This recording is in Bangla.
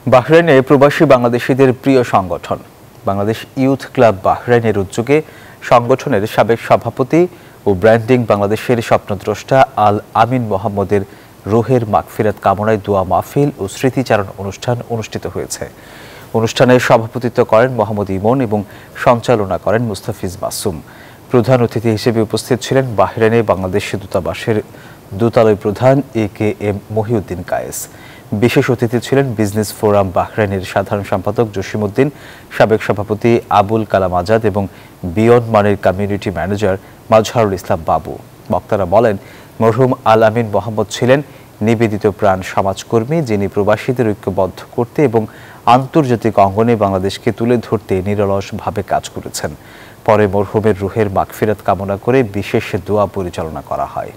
বাহরাইনে প্রবাসী বাংলাদেশিদের প্রিয় সংগঠন বাংলাদেশ ইউথ ক্লাব বাহরাইনের উদ্যোগে সংগঠনের সাবেক সভাপতি ও ব্র্যান্ডিং বাংলাদেশের স্বপ্নদ্রষ্টা আল আমিন মোহাম্মদের রুহের মাগফিরাত কামনায় দোয়া মাহফিল ও স্মৃতিচারণ অনুষ্ঠান অনুষ্ঠিত হয়েছে। অনুষ্ঠানে সভাপতিত্ব করেন মোহাম্মদ ইমন এবং সঞ্চালনা করেন মুস্তাফিজ মাসুম। প্রধান অতিথি হিসেবে উপস্থিত ছিলেন বাহরাইনে বাংলাদেশ দূতাবাসের দূতালয় প্রধান AKM মহিউদ্দিন কায়েস। বিশেষ অতিথি ছিলেন বিজনেস ফোরাম বাহরাইনের সাধারণ সম্পাদক জসিমউদ্দিন, সাবেক সভাপতি আবুল কালাম আজাদ এবং বিয়ন্ড মানির কমিউনিটি ম্যানেজার মাজহারুল ইসলাম বাবু। বক্তারা বলেন, মরহুম আল আমিন মোহাম্মদ ছিলেন নিবেদিত প্রাণ সমাজকর্মী, যিনি প্রবাসীদের ঐক্যবদ্ধ করতে এবং আন্তর্জাতিক অঙ্গনে বাংলাদেশকে তুলে ধরতে নিরলসভাবে কাজ করেছেন। পরে মরহুমের রুহের মাগফিরাত কামনা করে বিশেষ দোয়া পরিচালনা করা হয়।